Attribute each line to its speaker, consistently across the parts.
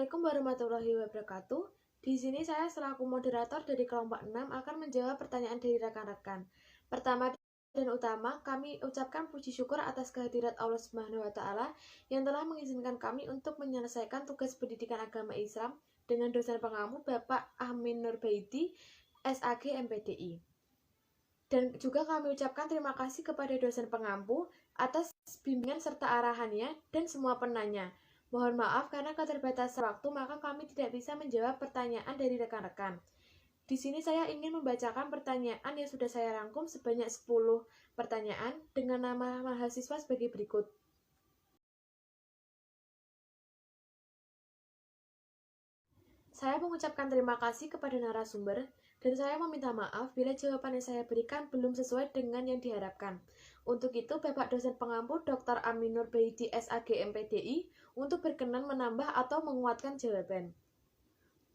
Speaker 1: Assalamualaikum warahmatullahi wabarakatuh. Di sini saya selaku moderator dari kelompok 6 akan menjawab pertanyaan dari rekan-rekan. Pertama dan utama, kami ucapkan puji syukur atas kehadirat Allah Subhanahu wa taala yang telah mengizinkan kami untuk menyelesaikan tugas pendidikan agama Islam dengan dosen pengampu Bapak Amin Nurbaidi, SAG MPDI. Dan juga kami ucapkan terima kasih kepada dosen pengampu atas bimbingan serta arahannya dan semua penanya. Mohon maaf karena keterbatasan waktu, maka kami tidak bisa menjawab pertanyaan dari rekan-rekan. Di sini saya ingin membacakan pertanyaan yang sudah saya rangkum sebanyak 10 pertanyaan dengan nama mahasiswa sebagai berikut. Saya mengucapkan terima kasih kepada narasumber dan saya meminta maaf bila jawaban yang saya berikan belum sesuai dengan yang diharapkan. Untuk itu, Bapak dosen pengampu Dr. Amin Nurbaidi SAG MPDI untuk berkenan menambah atau menguatkan jawaban.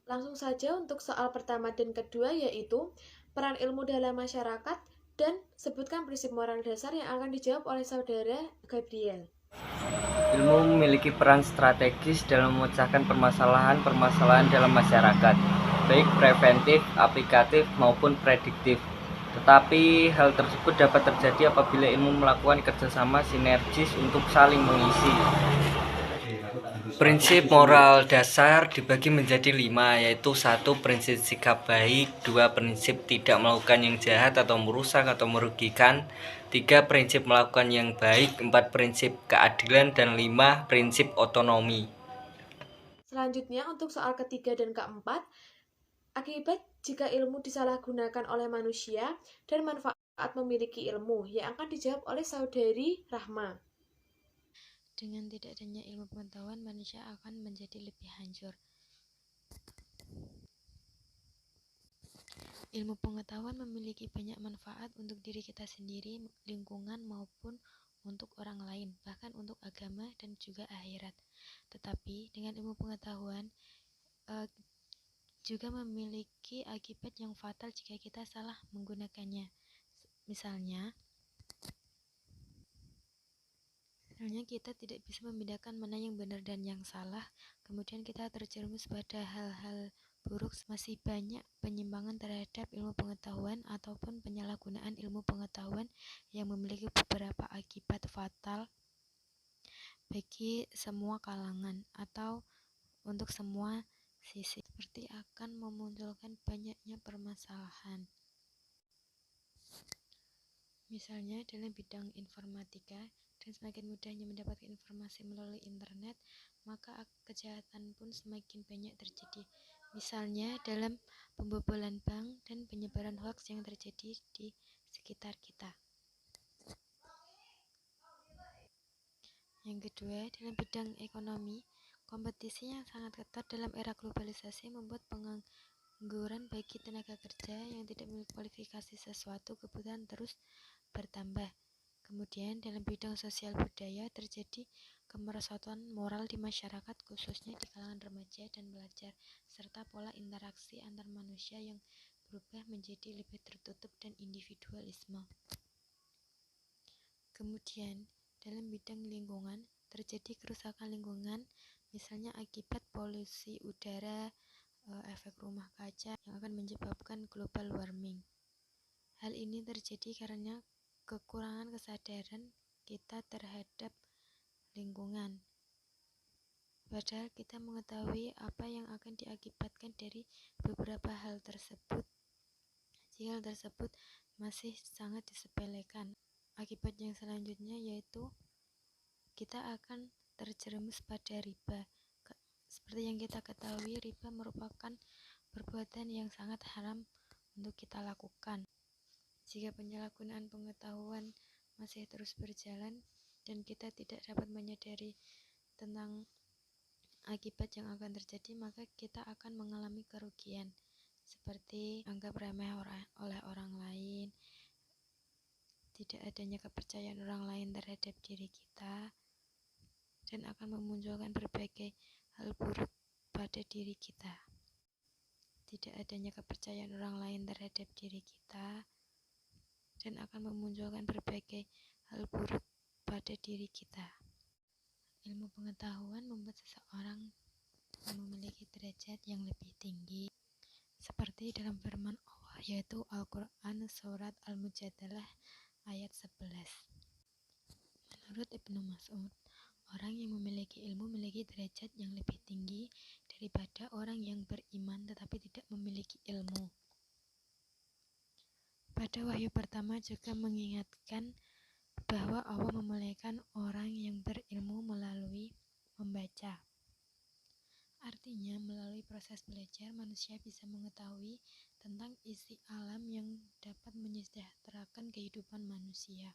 Speaker 1: Langsung saja untuk soal pertama dan kedua, yaitu peran ilmu dalam masyarakat dan sebutkan prinsip moral dasar yang akan dijawab oleh saudara Gabriel.
Speaker 2: Ilmu memiliki peran strategis dalam memecahkan permasalahan-permasalahan dalam masyarakat, baik preventif, aplikatif, maupun prediktif. Tetapi hal tersebut dapat terjadi apabila ilmu melakukan kerjasama sinergis untuk saling mengisi. Prinsip moral dasar dibagi menjadi 5, yaitu 1. Prinsip sikap baik, 2. Prinsip tidak melakukan yang jahat atau merusak atau merugikan, 3. Prinsip melakukan yang baik, 4. Prinsip keadilan, dan 5. Prinsip otonomi.
Speaker 1: Selanjutnya untuk soal ketiga dan keempat, akibat jika ilmu disalahgunakan oleh manusia dan manfaat memiliki ilmu, yang akan dijawab oleh saudari Rahma.
Speaker 3: Dengan tidak adanya ilmu pengetahuan, manusia akan menjadi lebih hancur. Ilmu pengetahuan memiliki banyak manfaat untuk diri kita sendiri, lingkungan, maupun untuk orang lain, bahkan untuk agama dan juga akhirat. Tetapi dengan ilmu pengetahuan juga memiliki akibat yang fatal jika kita salah menggunakannya. Misalnya kita tidak bisa membedakan mana yang benar dan yang salah, kemudian kita terjerumus pada hal-hal buruk. Masih banyak penyimpangan terhadap ilmu pengetahuan ataupun penyalahgunaan ilmu pengetahuan yang memiliki beberapa akibat fatal bagi semua kalangan atau untuk semua sisi, seperti akan memunculkan banyaknya permasalahan. Misalnya dalam bidang informatika, dan semakin mudahnya mendapatkan informasi melalui internet, maka kejahatan pun semakin banyak terjadi. Misalnya dalam pembobolan bank dan penyebaran hoaks yang terjadi di sekitar kita. Yang kedua, dalam bidang ekonomi, kompetisi yang sangat ketat dalam era globalisasi membuat pengangguran bagi tenaga kerja yang tidak memiliki kualifikasi sesuatu kebutuhan terus bertambah. Kemudian dalam bidang sosial budaya terjadi kemerosotan moral di masyarakat, khususnya di kalangan remaja dan pelajar, serta pola interaksi antar manusia yang berubah menjadi lebih tertutup dan individualisme. Kemudian dalam bidang lingkungan terjadi kerusakan lingkungan, misalnya akibat polusi udara, efek rumah kaca yang akan menyebabkan global warming. Hal ini terjadi karena kekurangan kesadaran kita terhadap lingkungan. Padahal kita mengetahui apa yang akan diakibatkan dari beberapa hal tersebut. Jika hal tersebut masih sangat disepelekan. Akibat yang selanjutnya yaitu kita akan terjerumus pada riba. Seperti yang kita ketahui, riba merupakan perbuatan yang sangat haram untuk kita lakukan. Jika penyalahgunaan pengetahuan masih terus berjalan dan kita tidak dapat menyadari tentang akibat yang akan terjadi, maka kita akan mengalami kerugian seperti anggap remeh oleh orang lain, tidak adanya kepercayaan orang lain terhadap diri kita, dan akan memunculkan berbagai hal buruk pada diri kita. Tidak adanya kepercayaan orang lain terhadap diri kita dan akan memunculkan berbagai hal buruk pada diri kita. Ilmu pengetahuan membuat seseorang yang memiliki derajat yang lebih tinggi. Seperti dalam firman Allah, yaitu Al-Quran Surat Al-Mujadalah ayat 11. Menurut Ibnu Mas'ud, orang yang memiliki ilmu memiliki derajat yang lebih tinggi daripada orang yang beriman tetapi tidak memiliki ilmu. Pada wahyu pertama juga mengingatkan bahwa Allah memuliakan orang yang berilmu melalui membaca. Artinya, melalui proses belajar, manusia bisa mengetahui tentang isi alam yang dapat menyejahterakan kehidupan manusia.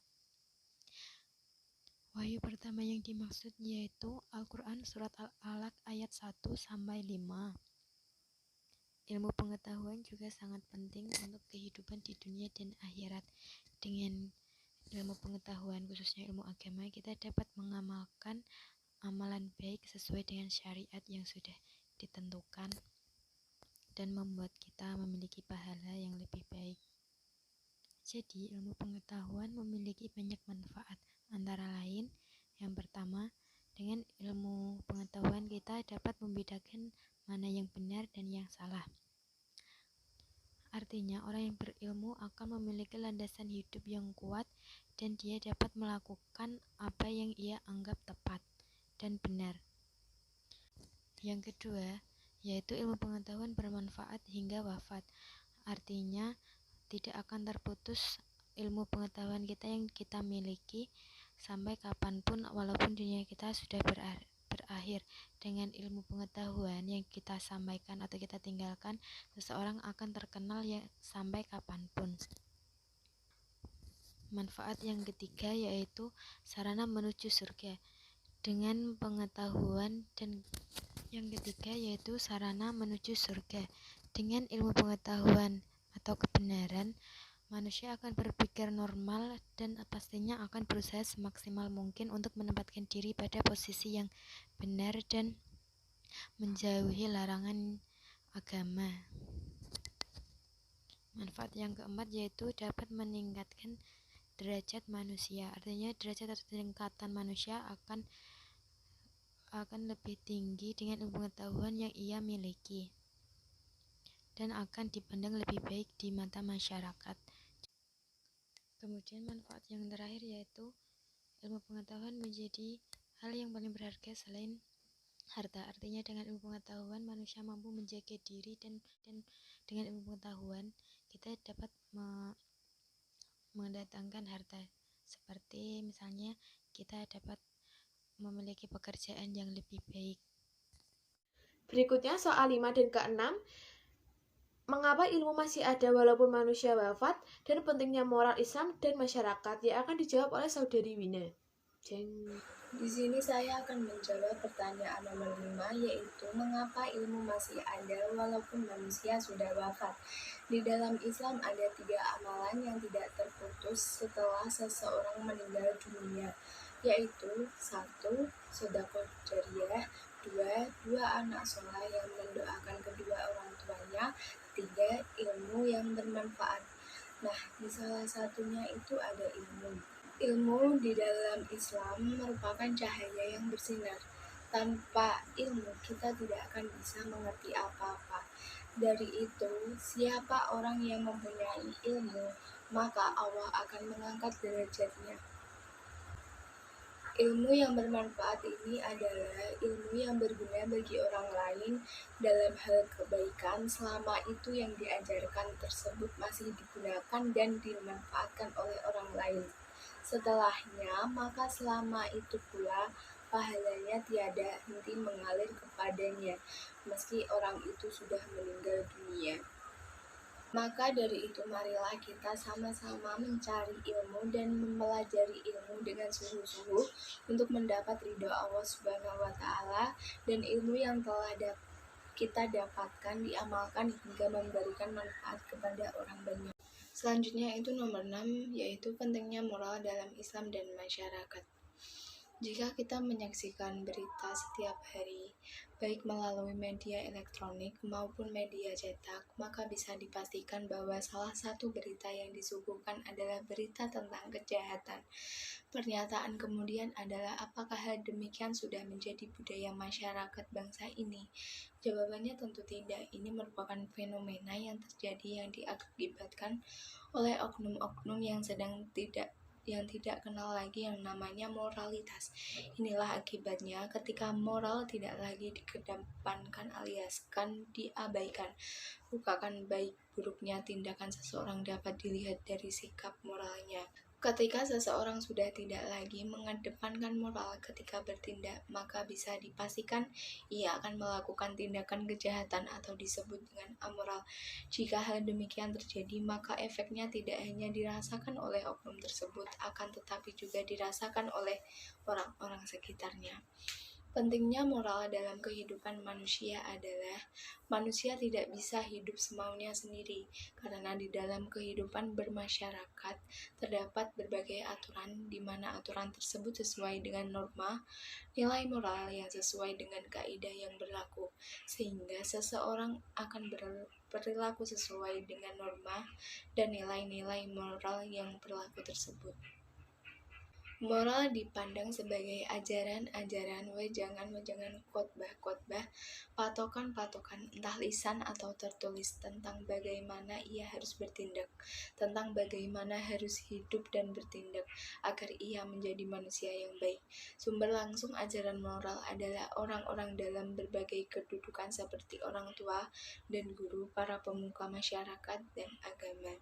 Speaker 3: Wahyu pertama yang dimaksud yaitu Al-Quran Surat Al-Alaq ayat 1-5. Ilmu pengetahuan juga sangat penting untuk kehidupan di dunia dan akhirat. Dengan ilmu pengetahuan, khususnya ilmu agama, kita dapat mengamalkan amalan baik sesuai dengan syariat yang sudah ditentukan dan membuat kita memiliki pahala yang lebih baik. Jadi, ilmu pengetahuan memiliki banyak manfaat, antara lain, yang pertama, dengan ilmu pengetahuan kita dapat membedakan mana yang benar dan yang salah. Artinya, orang yang berilmu akan memiliki landasan hidup yang kuat dan dia dapat melakukan apa yang ia anggap tepat dan benar. Yang kedua, yaitu ilmu pengetahuan bermanfaat hingga wafat. Artinya, tidak akan terputus ilmu pengetahuan kita yang kita miliki sampai kapanpun, walaupun dunia kita sudah berakhir. Dengan ilmu pengetahuan yang kita sampaikan atau kita tinggalkan, seseorang akan terkenal sampai kapanpun. Manfaat yang ketiga yaitu sarana menuju surga. Dengan pengetahuan dan yang ketiga yaitu sarana menuju surga. Dengan ilmu pengetahuan atau kebenaran, manusia akan berpikir normal dan pastinya akan berusaha semaksimal mungkin untuk menempatkan diri pada posisi yang benar dan menjauhi larangan agama. Manfaat yang keempat yaitu dapat meningkatkan derajat manusia. Artinya derajat atau tingkatan manusia akan lebih tinggi dengan ilmu pengetahuan yang ia miliki dan akan dipandang lebih baik di mata masyarakat. Kemudian manfaat yang terakhir yaitu ilmu pengetahuan menjadi hal yang paling berharga selain harta. Artinya dengan ilmu pengetahuan manusia mampu menjaga diri dan dengan ilmu pengetahuan kita dapat mendatangkan harta. Seperti misalnya kita dapat memiliki pekerjaan yang lebih baik.
Speaker 1: Berikutnya soal 5 dan ke-6. Mengapa ilmu masih ada walaupun manusia wafat, dan pentingnya moral Islam dan masyarakat, yang akan dijawab oleh Saudari Wina.
Speaker 4: Di sini saya akan menjawab pertanyaan nomor 5, yaitu mengapa ilmu masih ada walaupun manusia sudah wafat. Di dalam Islam ada 3 amalan yang tidak terputus setelah seseorang meninggal dunia, yaitu 1. Sedekah jariyah, 2. anak soleh yang mendoakan kedua orang tuanya, 3. ilmu yang bermanfaat. Nah, di salah satunya itu ada ilmu. Ilmu di dalam Islam merupakan cahaya yang bersinar. Tanpa ilmu kita tidak akan bisa mengerti apa-apa. Dari itu, siapa orang yang mempunyai ilmu, maka Allah akan mengangkat derajatnya. Ilmu yang bermanfaat ini adalah ilmu yang berguna bagi orang lain dalam hal kebaikan selama itu yang diajarkan tersebut masih digunakan dan dimanfaatkan oleh orang lain. Setelahnya, maka selama itu pula pahalanya tiada henti mengalir kepadanya, meski orang itu sudah meninggal dunia. Maka dari itu marilah kita sama-sama mencari ilmu dan mempelajari ilmu dengan sungguh-sungguh untuk mendapat ridho Allah Subhanahu wa Ta'ala, dan ilmu yang telah kita dapatkan diamalkan hingga memberikan manfaat kepada orang banyak. Selanjutnya itu nomor 6, yaitu pentingnya moral dalam Islam dan masyarakat. Jika kita menyaksikan berita setiap hari, baik melalui media elektronik maupun media cetak, maka bisa dipastikan bahwa salah satu berita yang disuguhkan adalah berita tentang kejahatan. Pernyataan kemudian adalah, apakah hal demikian sudah menjadi budaya masyarakat bangsa ini? Jawabannya tentu tidak. Ini merupakan fenomena yang terjadi yang diakibatkan oleh oknum-oknum yang tidak kenal lagi yang namanya moralitas. Inilah akibatnya ketika moral tidak lagi dikedepankan alias kan diabaikan. Bukan baik buruknya tindakan seseorang dapat dilihat dari sikap moralnya. Ketika seseorang sudah tidak lagi mengedepankan moral ketika bertindak, maka bisa dipastikan ia akan melakukan tindakan kejahatan atau disebut dengan amoral. Jika hal demikian terjadi, maka efeknya tidak hanya dirasakan oleh oknum tersebut, akan tetapi juga dirasakan oleh orang-orang sekitarnya. Pentingnya moral dalam kehidupan manusia adalah manusia tidak bisa hidup semaunya sendiri, karena di dalam kehidupan bermasyarakat terdapat berbagai aturan di mana aturan tersebut sesuai dengan norma, nilai moral yang sesuai dengan kaidah yang berlaku, sehingga seseorang akan berperilaku sesuai dengan norma dan nilai-nilai moral yang berlaku tersebut. Moral dipandang sebagai ajaran-ajaran, wejangan-wejangan, khotbah-khotbah, patokan-patokan entah lisan atau tertulis tentang bagaimana ia harus bertindak, tentang bagaimana harus hidup dan bertindak agar ia menjadi manusia yang baik. Sumber langsung ajaran moral adalah orang-orang dalam berbagai kedudukan seperti orang tua dan guru, para pemuka masyarakat dan agama.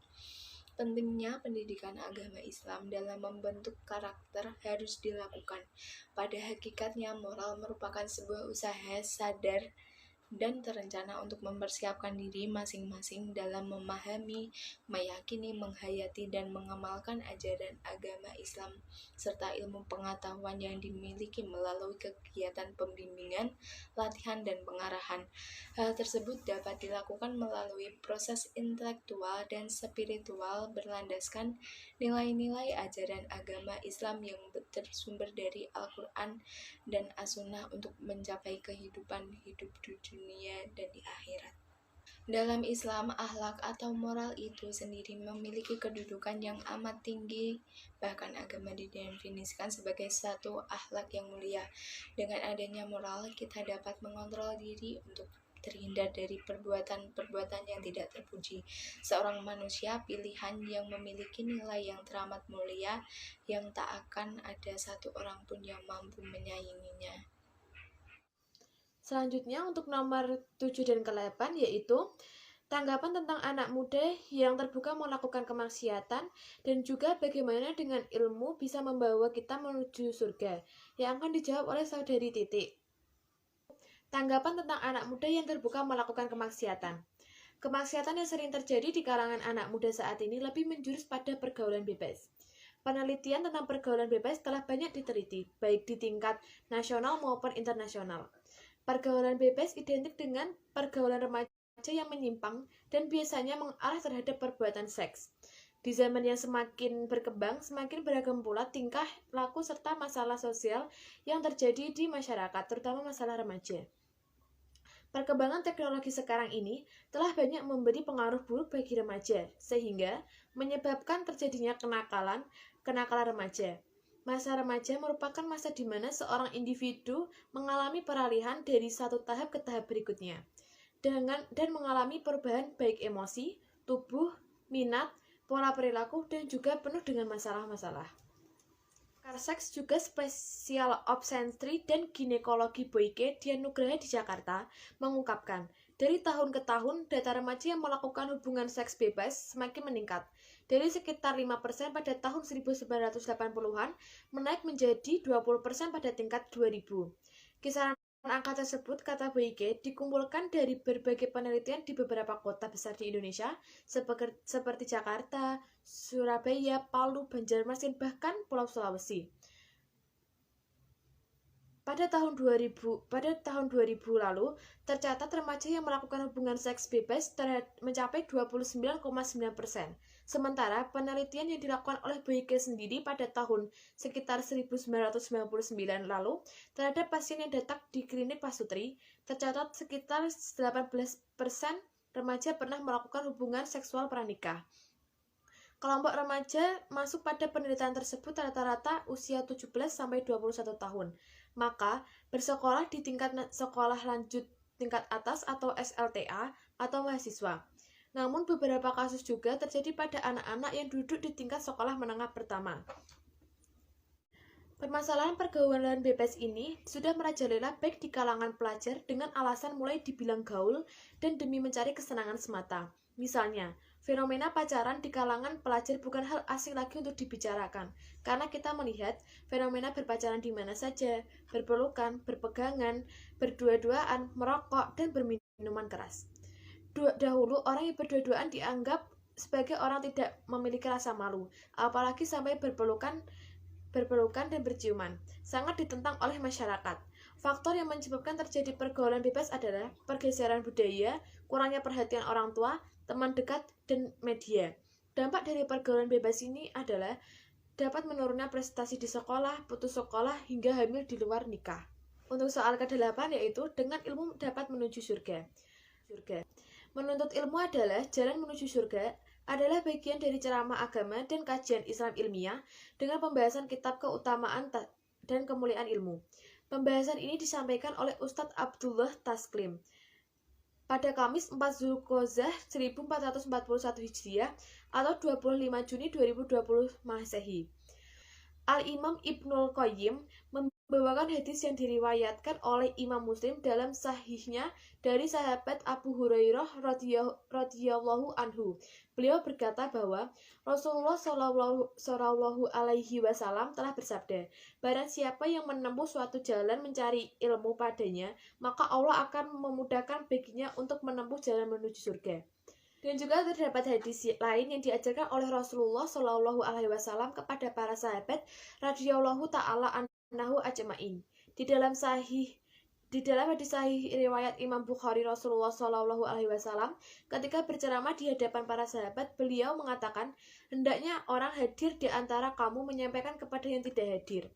Speaker 4: Pentingnya pendidikan agama Islam dalam membentuk karakter harus dilakukan. Pada hakikatnya, moral merupakan sebuah usaha sadar dan terencana untuk mempersiapkan diri masing-masing dalam memahami, meyakini, menghayati, dan mengamalkan ajaran agama Islam, serta ilmu pengetahuan yang dimiliki melalui kegiatan pembimbingan, latihan, dan pengarahan. Hal tersebut dapat dilakukan melalui proses intelektual dan spiritual berlandaskan nilai-nilai ajaran agama Islam yang bersumber dari Al-Quran dan As-Sunnah untuk mencapai kehidupan hidup di dunia dan di akhirat. Dalam Islam, akhlak atau moral itu sendiri memiliki kedudukan yang amat tinggi, bahkan agama didefinisikan sebagai satu akhlak yang mulia. Dengan adanya moral, kita dapat mengontrol diri untuk terhindar dari perbuatan-perbuatan yang tidak terpuji. Seorang manusia pilihan yang memiliki nilai yang teramat mulia, yang tak akan ada satu orang pun yang mampu menyainginya.
Speaker 1: Selanjutnya untuk nomor 7 dan ke-8 yaitu tanggapan tentang anak muda yang terbuka melakukan kemaksiatan dan juga bagaimana dengan ilmu bisa membawa kita menuju surga, yang akan dijawab oleh saudari Titik. Tanggapan tentang anak muda yang terbuka melakukan kemaksiatan. Kemaksiatan yang sering terjadi di kalangan anak muda saat ini lebih menjurus pada pergaulan bebas. Penelitian tentang pergaulan bebas telah banyak diteliti, baik di tingkat nasional maupun internasional. Pergaulan bebas identik dengan pergaulan remaja yang menyimpang dan biasanya mengarah terhadap perbuatan seks. Di zaman yang semakin berkembang, semakin beragam pula tingkah laku serta masalah sosial yang terjadi di masyarakat, terutama masalah remaja. Perkembangan teknologi sekarang ini telah banyak memberi pengaruh buruk bagi remaja, sehingga menyebabkan terjadinya kenakalan remaja. Masa remaja merupakan masa di mana seorang individu mengalami peralihan dari satu tahap ke tahap berikutnya, dan mengalami perubahan baik emosi, tubuh, minat, pola perilaku, dan juga penuh dengan masalah-masalah. Pakar seks juga spesial obstetri dan ginekologi Boyke Dianugraha di Jakarta mengungkapkan, dari tahun ke tahun, data remaja yang melakukan hubungan seks bebas semakin meningkat. Dari sekitar 5% pada tahun 1980-an, menaik menjadi 20% pada tingkat 2000. Kisaran angka tersebut, kata Boyke, dikumpulkan dari berbagai penelitian di beberapa kota besar di Indonesia, seperti Jakarta, Surabaya, Palu, Banjarmasin, bahkan Pulau Sulawesi. Pada tahun 2000 lalu, tercatat remaja yang melakukan hubungan seks bebas mencapai 29,9%. Sementara penelitian yang dilakukan oleh Boyke sendiri pada tahun sekitar 1999 lalu terhadap pasien yang datang di klinik Pasutri, tercatat sekitar 18% remaja pernah melakukan hubungan seksual pranikah. Kelompok remaja masuk pada penelitian tersebut rata-rata usia 17-21 tahun. Maka, bersekolah di tingkat sekolah lanjut tingkat atas atau SLTA atau mahasiswa. Namun beberapa kasus juga terjadi pada anak-anak yang duduk di tingkat sekolah menengah pertama. Permasalahan pergaulan bebas ini sudah merajalela baik di kalangan pelajar dengan alasan mulai dibilang gaul dan demi mencari kesenangan semata. Misalnya, fenomena pacaran di kalangan pelajar bukan hal asing lagi untuk dibicarakan, karena kita melihat fenomena berpacaran di mana saja, berpelukan, berpegangan, berdua-duaan, merokok, dan berminuman keras. Dahulu, orang yang berdua-duaan dianggap sebagai orang tidak memiliki rasa malu, apalagi sampai berpelukan dan berciuman, sangat ditentang oleh masyarakat. Faktor yang menyebabkan terjadi pergaulan bebas adalah pergeseran budaya, kurangnya perhatian orang tua, teman dekat, dan media. Dampak dari pergaulan bebas ini adalah dapat menurunnya prestasi di sekolah, putus sekolah, hingga hamil di luar nikah. Untuk soal ke-8 yaitu dengan ilmu dapat menuju surga. Menuntut ilmu adalah jalan menuju surga, adalah bagian dari ceramah agama dan kajian Islam ilmiah dengan pembahasan kitab keutamaan dan kemuliaan ilmu. Pembahasan ini disampaikan oleh Ustadz Abdullah Tasklim pada Kamis 4 Zulqa'dah 1441 Hijriah atau 25 Juni 2020 Masehi. Al-Imam Ibnul Qayyim membawakan hadis yang diriwayatkan oleh Imam Muslim dalam sahihnya dari sahabat Abu Hurairah radhiyallahu anhu. Beliau berkata bahwa Rasulullah Shallallahu alaihi wasallam telah bersabda, barang siapa yang menempuh suatu jalan mencari ilmu padanya, maka Allah akan memudahkan baginya untuk menempuh jalan menuju surga. Dan juga terdapat hadis lain yang diajarkan oleh Rasulullah Shallallahu alaihi wasallam kepada para sahabat radhiyallahu taala anhu ajmain. Di dalam hadis sahih riwayat Imam Bukhari, Rasulullah Shallallahu alaihi wasallam ketika berceramah di hadapan para sahabat, beliau mengatakan, hendaknya orang hadir di antara kamu menyampaikan kepada yang tidak hadir.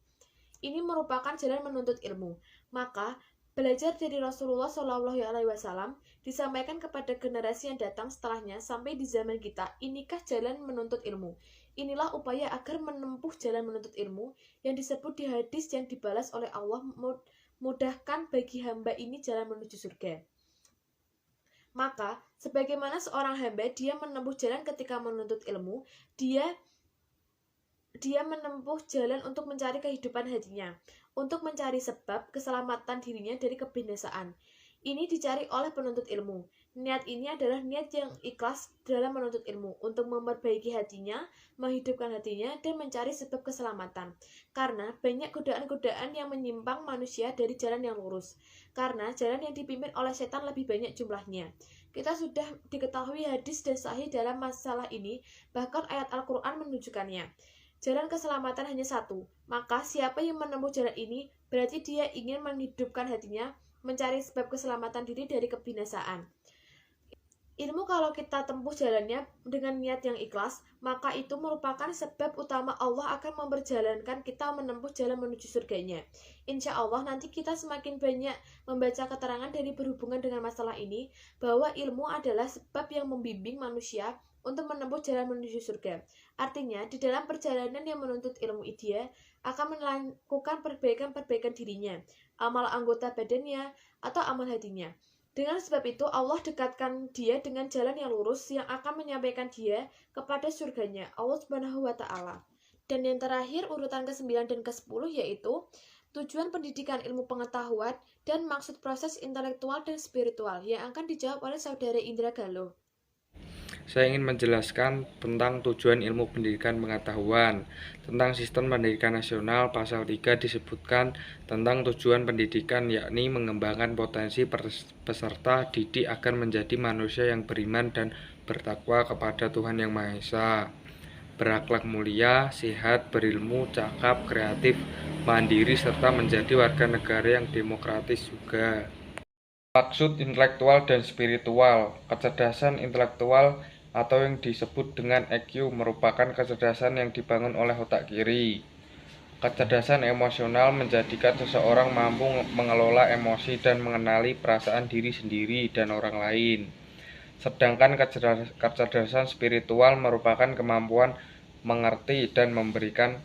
Speaker 1: Ini merupakan jalan menuntut ilmu. Maka belajar dari Rasulullah Shallallahu alaihi wasallam disampaikan kepada generasi yang datang setelahnya sampai di zaman kita. Inikah jalan menuntut ilmu? Inilah upaya agar menempuh jalan menuntut ilmu yang disebut di hadis yang dibalas oleh Allah, mudahkan bagi hamba ini jalan menuju surga. Maka, sebagaimana seorang hamba, dia menempuh jalan ketika menuntut ilmu, dia menempuh jalan untuk mencari kehidupan hatinya, untuk mencari sebab keselamatan dirinya dari kebinasaan. Ini dicari oleh penuntut ilmu. Niat ini adalah niat yang ikhlas dalam menuntut ilmu, untuk memperbaiki hatinya, menghidupkan hatinya, dan mencari sebab keselamatan. Karena banyak godaan-godaan yang menyimpang manusia dari jalan yang lurus. Karena jalan yang dipimpin oleh setan lebih banyak jumlahnya. Kita sudah diketahui hadis dan sahih dalam masalah ini, bahkan ayat Al-Quran menunjukkannya. Jalan keselamatan hanya satu, maka siapa yang menempuh jalan ini, berarti dia ingin menghidupkan hatinya, mencari sebab keselamatan diri dari kebinasaan. Ilmu kalau kita tempuh jalannya dengan niat yang ikhlas, maka itu merupakan sebab utama Allah akan memperjalankan kita menempuh jalan menuju surganya. Insya Allah nanti kita semakin banyak membaca keterangan dari berhubungan dengan masalah ini, bahwa ilmu adalah sebab yang membimbing manusia untuk menempuh jalan menuju surga. Artinya, di dalam perjalanan yang menuntut ilmu dia akan melakukan perbaikan-perbaikan dirinya, amal anggota badannya, atau amal hatinya. Dengan sebab itu, Allah dekatkan dia dengan jalan yang lurus yang akan menyampaikan dia kepada surganya, Allah Subhanahu wa Ta'ala. Dan yang terakhir, urutan ke-9 dan ke-10 yaitu tujuan pendidikan ilmu pengetahuan dan maksud proses intelektual dan spiritual yang akan dijawab oleh Saudara Indra Galuh.
Speaker 5: Saya ingin menjelaskan tentang tujuan ilmu pendidikan pengetahuan. Tentang sistem pendidikan nasional, pasal 3 disebutkan tentang tujuan pendidikan, yakni mengembangkan potensi peserta didik agar menjadi manusia yang beriman dan bertakwa kepada Tuhan Yang Maha Esa, berakhlak mulia, sehat, berilmu, cakap, kreatif, mandiri, serta menjadi warga negara yang demokratis juga. Maksud intelektual dan spiritual. Kecerdasan intelektual atau yang disebut dengan EQ merupakan kecerdasan yang dibangun oleh otak kiri. Kecerdasan emosional menjadikan seseorang mampu mengelola emosi dan mengenali perasaan diri sendiri dan orang lain. Sedangkan kecerdasan spiritual merupakan kemampuan mengerti dan memberikan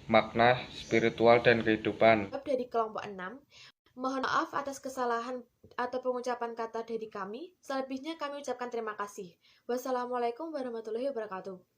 Speaker 5: makna spiritual dan kehidupan.
Speaker 1: Dari kelompok 6, mohon maaf atas kesalahan atau pengucapan kata dari kami. Selebihnya kami ucapkan terima kasih. Wassalamualaikum warahmatullahi wabarakatuh.